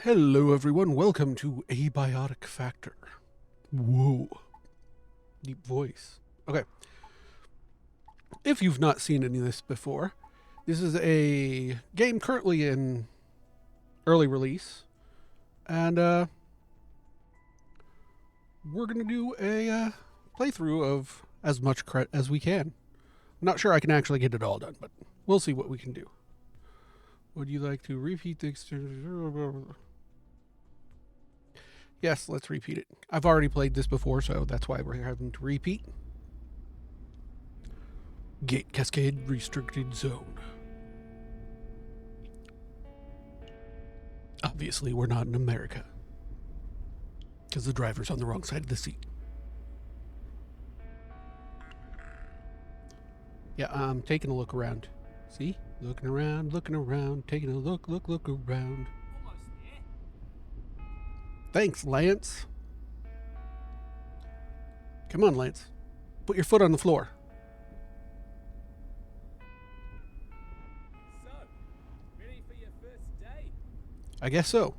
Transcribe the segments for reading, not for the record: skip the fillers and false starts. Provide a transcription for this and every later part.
Hello, everyone. Welcome to Abiotic Factor. Whoa. Deep voice. Okay. If you've not seen any of this before, this is a game currently in early release. And we're going to do a playthrough of as much as we can. I'm not sure I can actually get it all done, but we'll see what we can do. Would you like to repeat the Yes, let's repeat it. I've already played this before, so that's why we're having to repeat. Gate Cascade Restricted Zone. Obviously, we're not in America, because the driver's on the wrong side of the seat. Yeah, I'm taking a look around. See? Looking around, taking a look around. Thanks, Lance. Come on, Lance. Put your foot on the floor. So, ready for your first day? I guess so.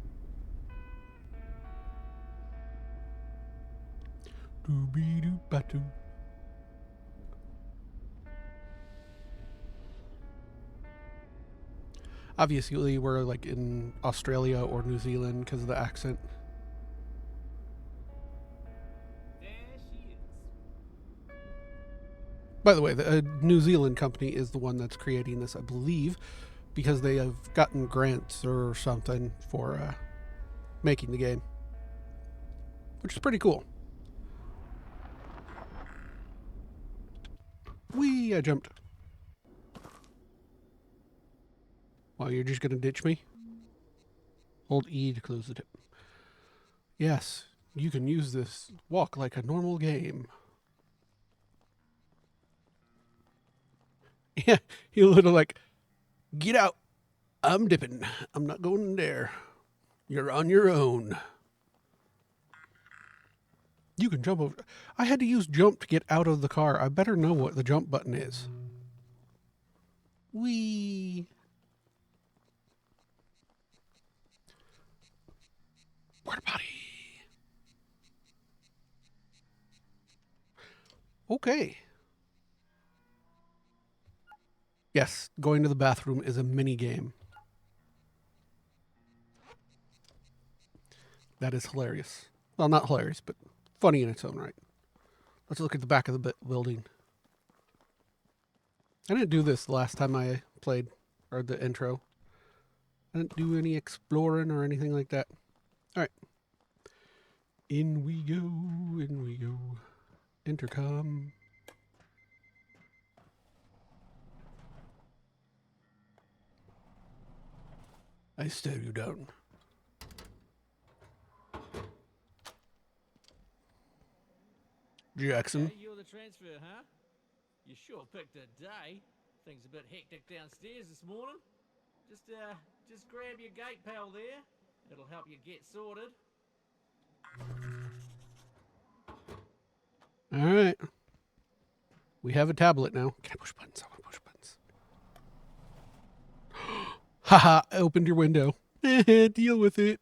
Doo-be-doo-ba-doo. Obviously, we're like in Australia or New Zealand because of the accent. There she is. By the way, the New Zealand company is the one that's creating this, I believe, because they have gotten grants or something for making the game, which is pretty cool. Whee! I jumped. Wow, you're just gonna ditch me? Hold E to close the tip. Yes, you can use this walk like a normal game. Yeah, you little like, get out. I'm dipping. I'm not going in there. You're on your own. You can jump over. I had to use jump to get out of the car. I better know what the jump button is. Whee! Water potty. Okay. Yes, going to the bathroom is a mini game. That is hilarious. Well, not hilarious, but funny in its own right. Let's look at the back of the building. I didn't do this the last time I played, or the intro. I didn't do any exploring or anything like that. All right. In we go, in we go. Intercom. I stare you down. Jackson. Okay, you're the transfer, huh? You sure picked a day. Things a bit hectic downstairs this morning. Just grab your gate pal there. It'll help you get sorted. All right. We have a tablet now. Can I push buttons? I want to push buttons. Haha, I opened your window. Deal with it.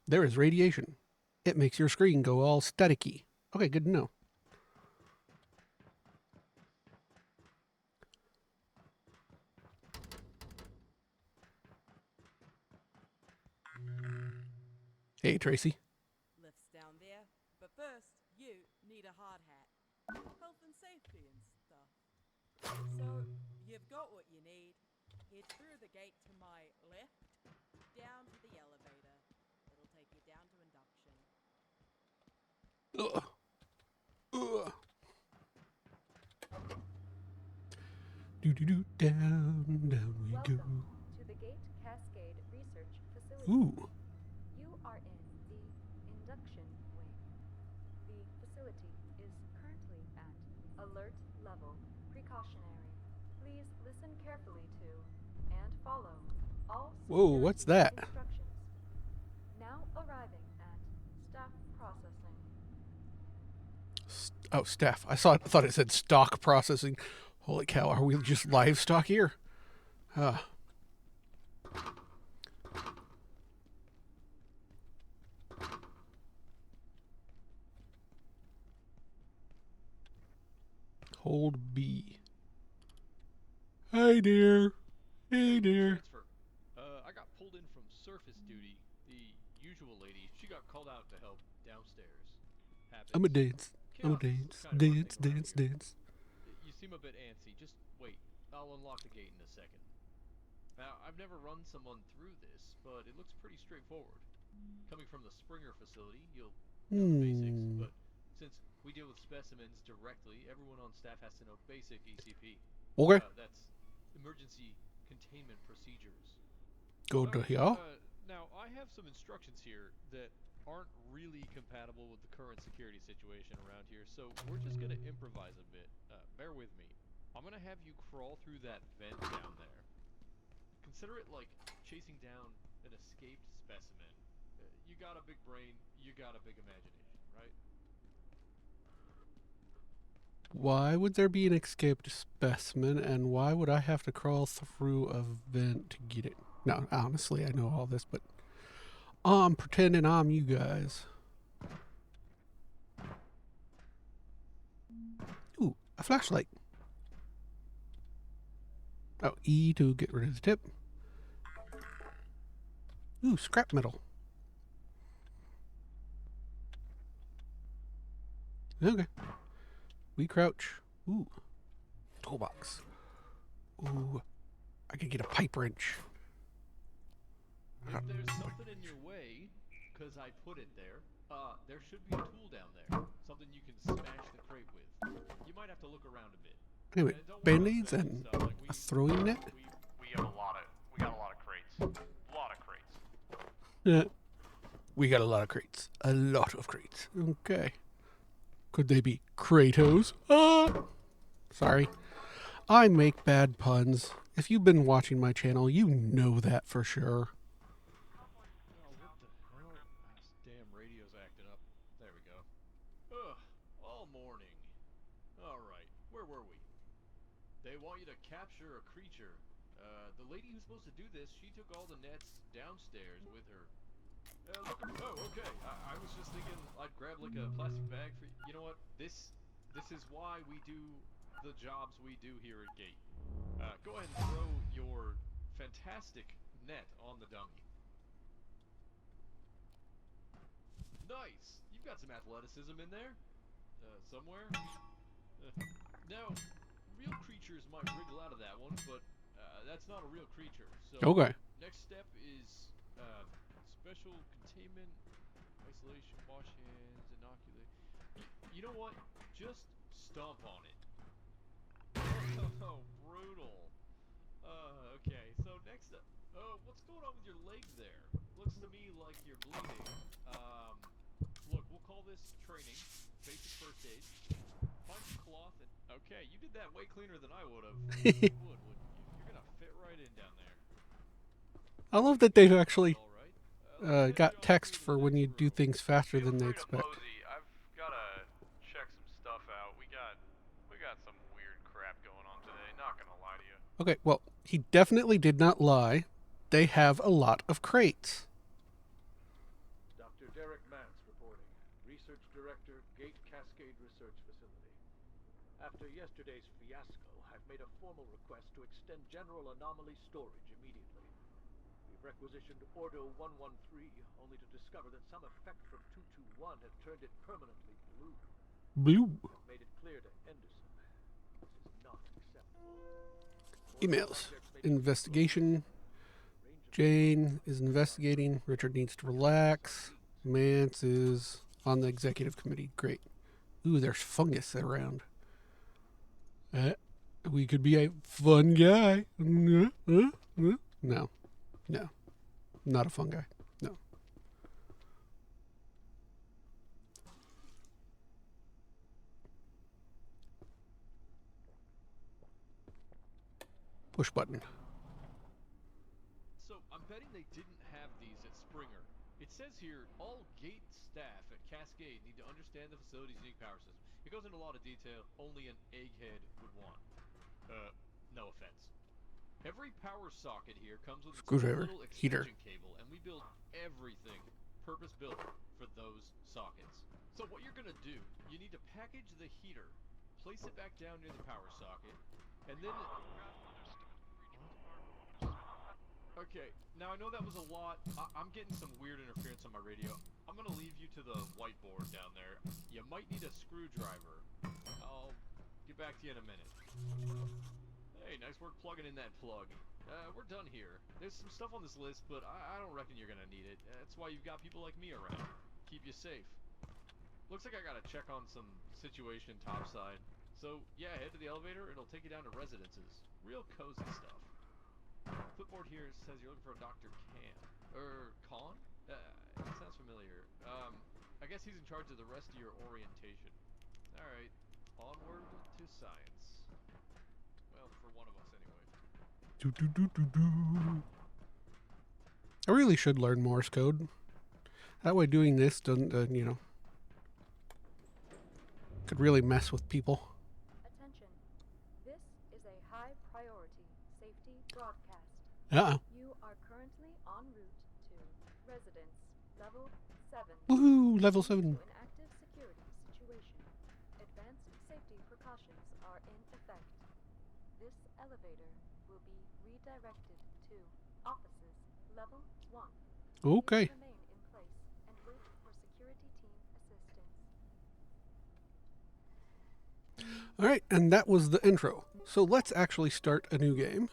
There is radiation. It makes your screen go all staticky. Okay, good to know. Hey, Tracy. Lifts down there, but first you need a hard hat. Health and safety and stuff. So you've got what you need. Head through the gate to my left, down to the elevator. It'll take you down to induction. Ugh. Ugh. Do down we go. Welcome to the Gate Cascade Research Facility. Ooh. You are in the induction wing. The facility is currently at alert level precautionary. Please listen carefully to and follow all Whoa, security what's that? instructions. Now arriving at staff processing. Oh, staff. I thought it said stock processing. Holy cow, are we just livestock here? Hold B. Hi, dear. Hey, dear. Transfer. I got pulled in from surface duty. The usual lady, she got called out to help downstairs. Happens. I'm a dance. I'm a Chaos is dance. kind of our Dance, thing around dance, here. dance. You seem a bit antsy. Just wait. I'll unlock the gate in a second. Now, I've never run someone through this, but it looks pretty straightforward. Coming from the Springer facility, you'll know the basics, but since we deal with specimens directly, everyone on staff has to know basic ECP. Okay. That's emergency containment procedures. Go to here. Now, I have some instructions here that aren't really compatible with the current security situation around here, so we're just going to improvise a bit. Bear with me. I'm going to have you crawl through that vent down there. Consider it like chasing down an escaped specimen. You got a big brain, you got a big imagination, right? Why would there be an escaped specimen, and why would I have to crawl through a vent to get it? No, honestly, I know all this, but I'm pretending I'm you guys. Ooh, a flashlight. Oh, E to get rid of the tip. Ooh, scrap metal. Okay. We crouch. Ooh. Toolbox. Ooh. I could get a pipe wrench. If there's something in your way, because I put it there, there should be a tool down there. Something you can smash the crate with. You might have to look around a bit. Anyway, And don't worry about band-aids smashing and stuff, like a throwing net. We got a lot of crates. A lot of crates. Yeah. We got a lot of crates. A lot of crates. Okay. Could they be Kratos? Sorry. I make bad puns. If you've been watching my channel, you know that for sure. Oh, what the hell? This damn radio's acting up. There we go. Ugh, all morning. Alright, where were we? They want you to capture a creature. The lady who's supposed to do this, she took all the nets downstairs with her. Oh, okay. I was just thinking I'd grab like a plastic bag for you know what? This is why we do the jobs we do here at Gate. Go ahead and throw your fantastic net on the dummy. Nice! You've got some athleticism in there. Somewhere. Now, real creatures might wriggle out of that one, but that's not a real creature. So Okay. next step is special containment, isolation, wash hands, inoculate. You know what? Just stomp on it. Oh, brutal. Okay. So next up, what's going on with your leg there? Looks to me like you're bleeding. Look, we'll call this training, basic first aid. Find some cloth and okay, you did that way cleaner than I would have. Wouldn't you? You're gonna fit right in down there. I love that they've actually All right. got text for when you do things faster than they Feel free to expect. mosey. I've gotta check some stuff out. We got some weird crap going on today. Not gonna lie to you. Okay, well, he definitely did not lie. They have a lot of crates. Dr. Derek Mance reporting, Research Director, Gate Cascade Research Facility. After yesterday's fiasco, I've made a formal request to extend general anomaly storage immediately. We've requisitioned Ordo 113, only to discover that some effect from 221 had turned it permanently blue. Blue. I've made it clear to Henderson. This is not acceptable. Emails. Investigation. Jane is investigating. Richard needs to relax. Mance is on the executive committee. Great. Ooh, there's fungus around. We could be a fun guy. No. No. Not a fun guy. No. Push button. So I'm betting they didn't have these at Springer. It says here all Gate staff at Cascade need to understand the facility's unique power system. It goes into a lot of detail only an egghead would want. No offense. Every power socket here comes with its own Screwdriver. little Heater. extension cable, and we build everything purpose-built for those sockets. So what you're gonna do, you need to package the heater place it back down near the power socket, and then... Okay, now I know that was a lot. I'm getting some weird interference on my radio. I'm gonna leave you to the whiteboard down there. You might need a screwdriver. I'll get back to you in a minute. Hey, nice work plugging in that plug. We're done here. There's some stuff on this list, but I don't reckon you're gonna need it. That's why you've got people like me around. Keep you safe. Looks like I gotta check on some situation topside. So, yeah, head to the elevator. It'll take you down to residences. Real cozy stuff. Clipboard here says you're looking for a Dr. Khan? It sounds familiar. I guess he's in charge of the rest of your orientation. Alright, onward to science. Well, for one of us anyway. Do, do, do, do, do. I really should learn Morse code. That way doing this doesn't, could really mess with people. Attention. This is a high priority safety broadcast. Uh-oh. You are currently en route to residence level 7. Woohoo, level 7. To an active security situation. Advanced safety precautions are in effect. This elevator will be redirected to offices level 1. Okay. Please remain in place and wait for security team assistance. All right, and that was the intro. So let's actually start a new game.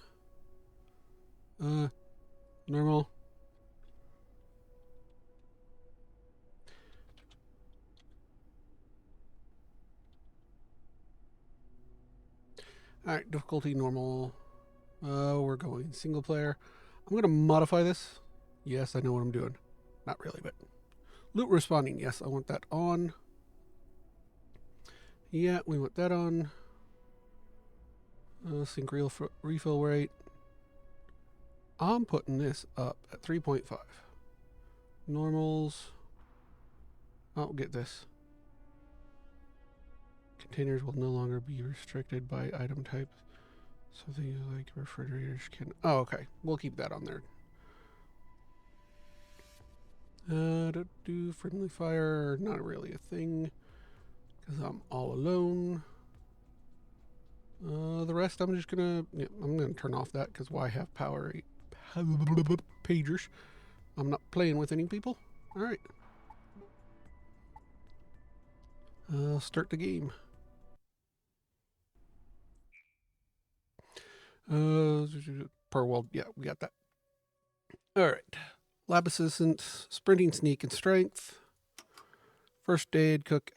Normal. All right, difficulty normal. We're going single player. I'm going to modify this. Yes, I know what I'm doing. Not really, but loot responding. Yes, I want that on. Yeah, we want that on. Sync refill rate. I'm putting this up at 3.5. Normals. I'll get this. Containers will no longer be restricted by item type. So things like refrigerators can... Oh, okay. We'll keep that on there. Do friendly fire. Not really a thing. Because I'm all alone. The rest I'm just gonna... Yeah, I'm gonna turn off that because why have power pagers? I'm not playing with any people. Alright. Start the game. Per world, yeah, we got that. Alright. Lab assistant, sprinting, sneak, and strength. First aid, cook,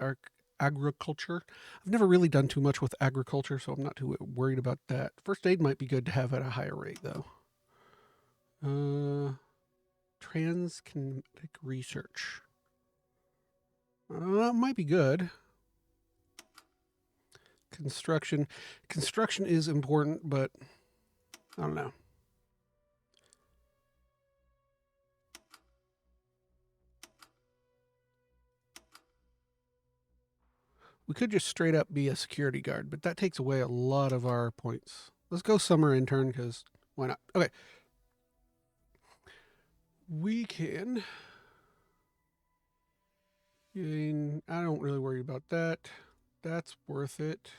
agriculture. I've never really done too much with agriculture, so I'm not too worried about that. First aid might be good to have at a higher rate, though. Transkinetic research. Might be good. Construction. Construction is important, but I don't know. We could just straight up be a security guard, but that takes away a lot of our points. Let's go summer intern, because why not? Okay. We can gain... I don't really worry about that. That's worth it.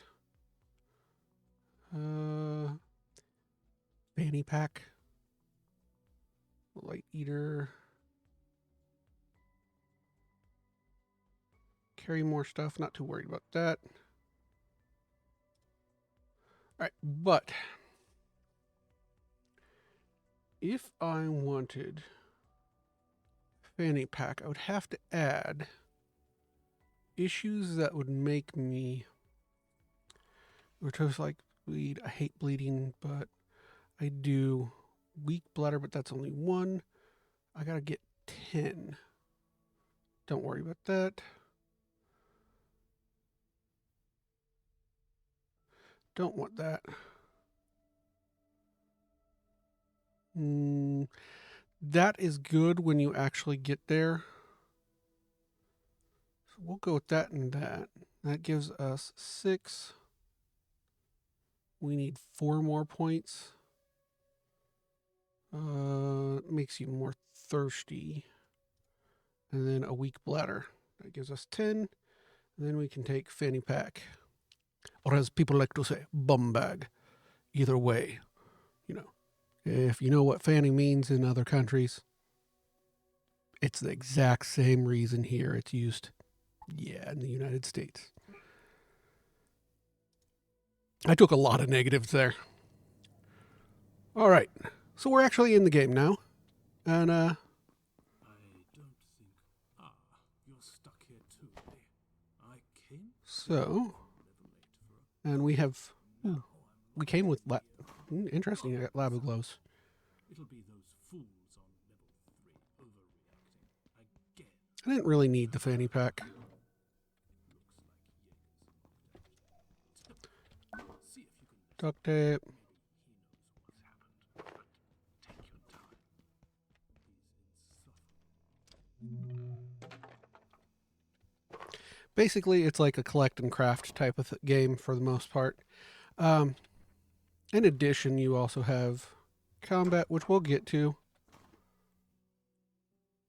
Fanny pack. Light eater. Carry more stuff. Not too worried about that. All right, but if I wanted fanny pack, I would have to add issues that would make me, which was like bleed. I hate bleeding, but I do. Weak bladder, but that's only 1. I gotta get 10. Don't worry about that. Don't want that. That is good when you actually get there. So we'll go with that and that. That gives us 6. We need 4 more points. Makes you more thirsty. And then a weak bladder. That gives us 10. And then we can take fanny pack. or as people like to say, bum bag. Either way, you know, if you know what fanny means in other countries, it's the exact same reason here it's used, in the United States. I took a lot of negatives there. All right, so we're actually in the game now, and I don't think. Ah, you're stuck here too. I came. so, and we have, we came with, interesting, I got lava glows. It'll be those fools on level 3 overreacting again. I didn't really need the fanny pack. See if you can. Duct tape. He knows what's happened, but take your time. He's insufferable. Basically, it's like a collect and craft type of game for the most part. In addition, you also have combat, which we'll get to.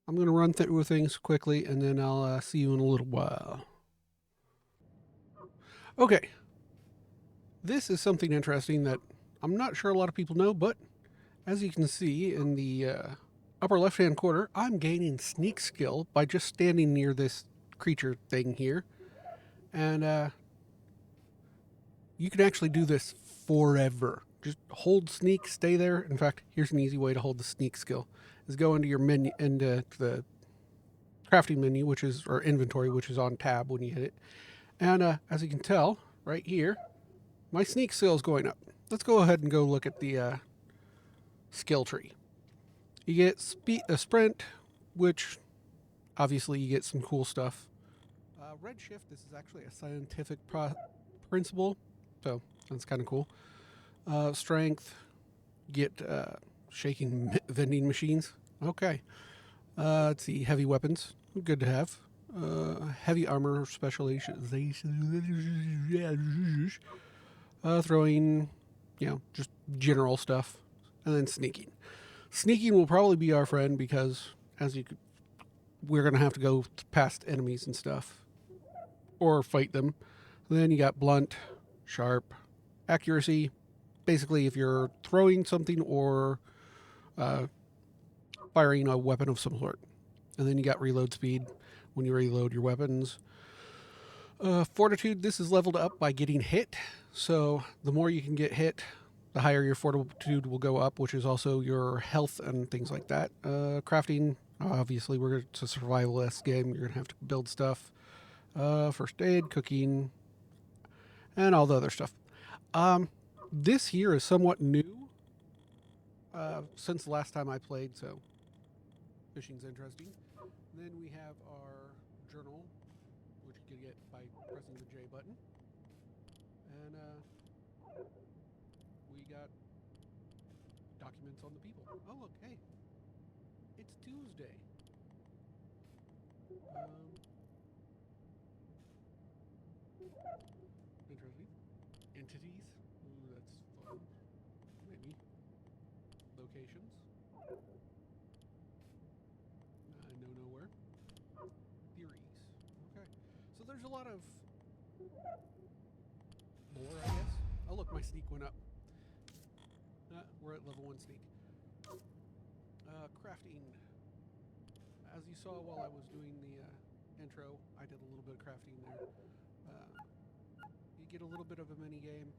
I'm going to run through things quickly, and then I'll see you in a little while. Okay. This is something interesting that I'm not sure a lot of people know, but as you can see in the upper left-hand corner, I'm gaining sneak skill by just standing near this creature thing here. And you can actually do this forever. Just hold sneak, stay there. In fact, here's an easy way to hold the sneak skill: is go into your menu, into the crafting menu, which is, or inventory, which is on tab when you hit it. And as you can tell, right here, my sneak skill is going up. Let's go ahead and go look at the skill tree. You get sprint, which obviously you get some cool stuff. Redshift, this is actually a scientific principle, so that's kind of cool. Strength, get shaking vending machines. Okay. Let's see, heavy weapons, good to have. Heavy armor specialization. Throwing, just general stuff. And then sneaking. Sneaking will probably be our friend because, we're going to have to go past enemies and stuff. Or fight them. Then you got blunt, sharp, accuracy. Basically, if you're throwing something or firing a weapon of some sort. And then you got reload speed when you reload your weapons. Fortitude, this is leveled up by getting hit. So the more you can get hit, the higher your fortitude will go up, which is also your health and things like that. Crafting, obviously, it's a survivalist game. You're going to have to build stuff. First aid, cooking, and all the other stuff. This here is somewhat new since the last time I played, so fishing's interesting. Then we have our journal, which you can get by pressing the J button. And we got documents on the people. Oh, look, hey, it's Tuesday. Interesting. Entities. Ooh, that's fun. Maybe. Locations. I know nowhere. Theories. Okay. So there's a lot of lore, I guess. Oh, look, my sneak went up. We're at level 1 sneak. Crafting. As you saw while I was doing the intro, I did a little bit of crafting there. You get a little bit of a mini game.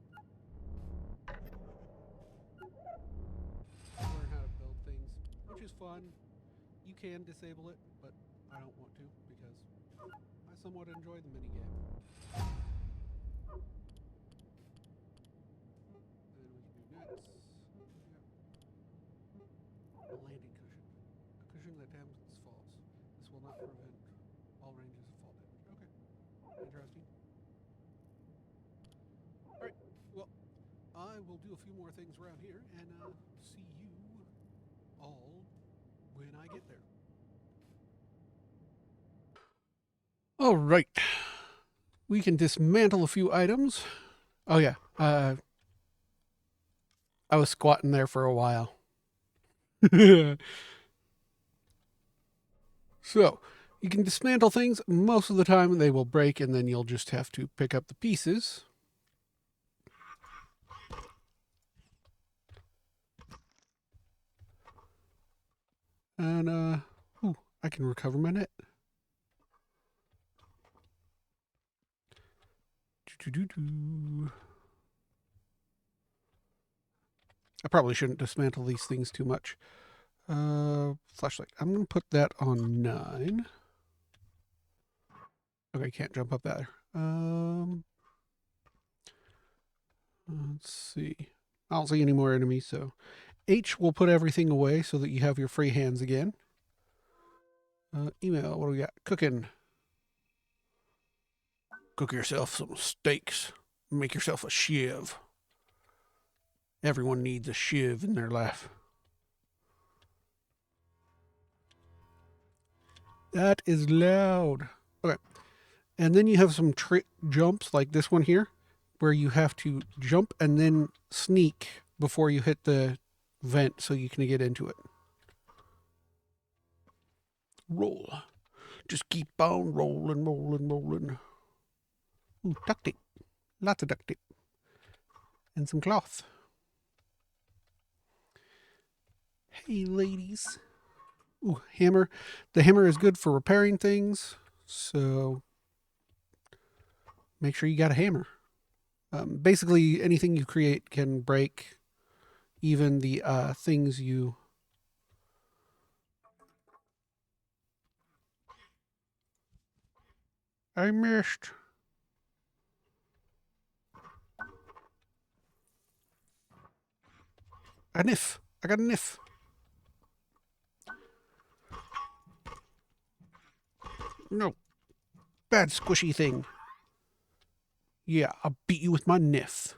Learn how to build things, which is fun. You can disable it, but I don't want to because I somewhat enjoy the mini game. And then we can do nets. A landing cushion. A cushion that dampens falls. This will not prevent all ranges of fall damage. Okay. Interesting. Alright, well, I will do a few more things around here and see you all when I get there. Alright. We can dismantle a few items. Oh yeah, I was squatting there for a while. So, you can dismantle things. Most of the time they will break and then you'll just have to pick up the pieces. And, ooh, I can recover my net. Do-do-do-do. I probably shouldn't dismantle these things too much. Flashlight. I'm going to put that on 9. Okay, can't jump up there. Let's see. I don't see any more enemies, so H will put everything away so that you have your free hands again. Email. What do we got? Cooking. Cook yourself some steaks. Make yourself a shiv. Everyone needs a shiv in their life. That is loud. Okay. And then you have some trick jumps like this one here, where you have to jump and then sneak before you hit the vent so you can get into it. Roll. Just keep on rolling, rolling, rolling. Ooh, duct tape. Lots of duct tape. And some cloth. Hey, ladies. Ooh, hammer. The hammer is good for repairing things, so make sure you got a hammer. Basically, anything you create can break, even the things you... I missed. A niff. I got a niff. No. Bad squishy thing. Yeah, I'll beat you with my niff.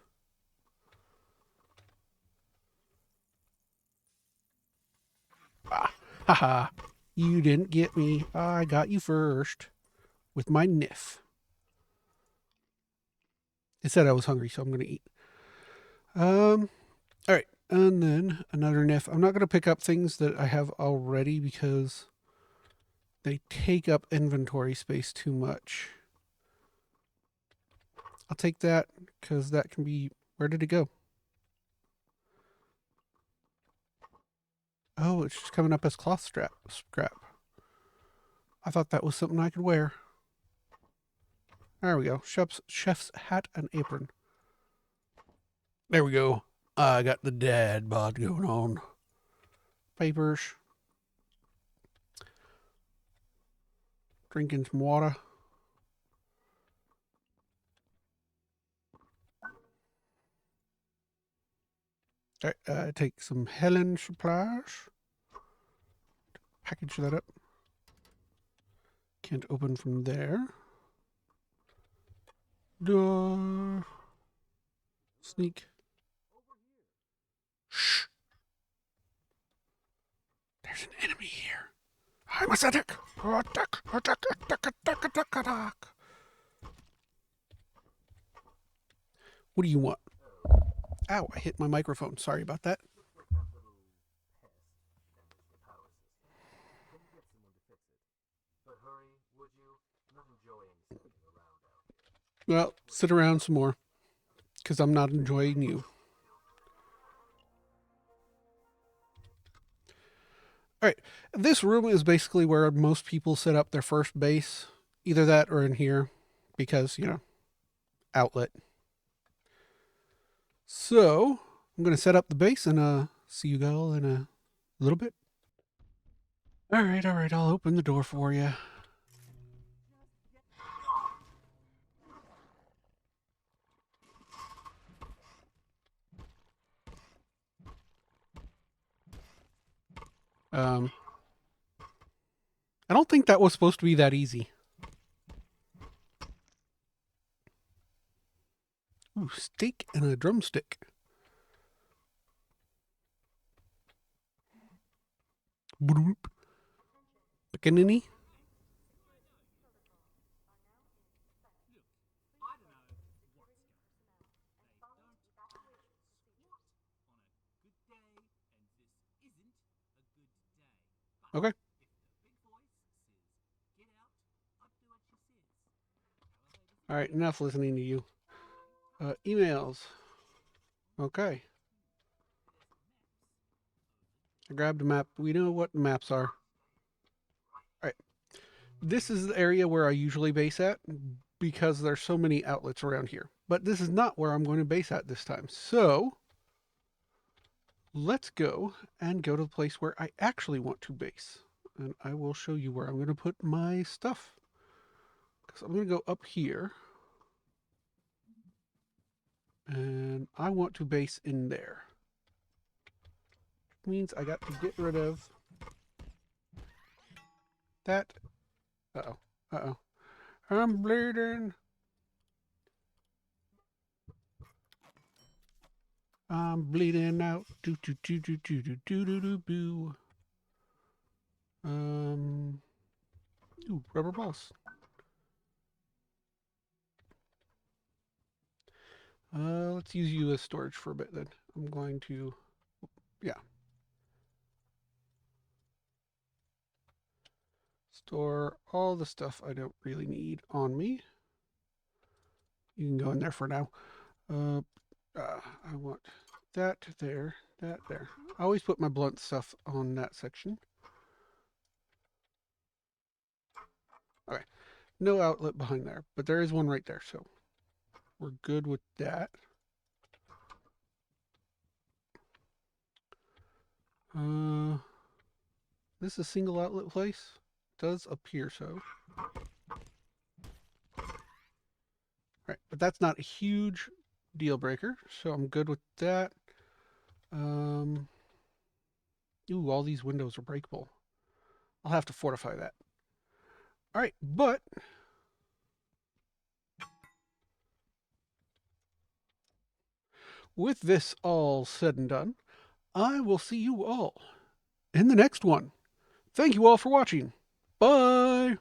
Ah, haha. You didn't get me. I got you first. With my niff. It said I was hungry, so I'm going to eat. Alright. And then another niff. I'm not going to pick up things that I have already because they take up inventory space too much. I'll take that because that can be... Where did it go? Oh, it's just coming up as cloth scrap. I thought that was something I could wear. There we go. Chef's hat and apron. There we go. I got the dad bod going on. Papers. Drinking some water. All right, take some Helen supplies. Package that up. Can't open from there. Door. Sneak. Shh. There's an enemy here. I'm a attack. Attack. What do you want? Ow, I hit my microphone. Sorry about that. Well, sit around some more, because I'm not enjoying you. Alright, this room is basically where most people set up their first base. Either that or in here, because, you know, outlet. So, I'm going to set up the base and see you all in a little bit. Alright, I'll open the door for you. I don't think that was supposed to be that easy. Ooh, steak and a drumstick. Pickaninny? Okay. Alright, enough listening to you. Emails. Okay. I grabbed a map. We know what the maps are. All right. This is the area where I usually base at because there's so many outlets around here. But this is not where I'm going to base at this time. So let's go and go to the place where I actually want to base. And I will show you where I'm going to put my stuff. Because I'm going to go up here. And I want to base in there. Which means I got to get rid of that. Uh-oh. Uh-oh. I'm bleeding. I'm bleeding out. Do do do do do do do do do boo. Ooh, rubber balls. Let's use you as storage for a bit then. I'm going to, yeah. Store all the stuff I don't really need on me. You can go in there for now. I want that there, that there. I always put my blunt stuff on that section. Okay, no outlet behind there, but there is one right there, so we're good with that. This is a single outlet place? Does appear so. Right, but that's not a huge deal breaker, so I'm good with that. Ooh, all these windows are breakable. I'll have to fortify that. All right, but with this all said and done, I will see you all in the next one. Thank you all for watching. Bye!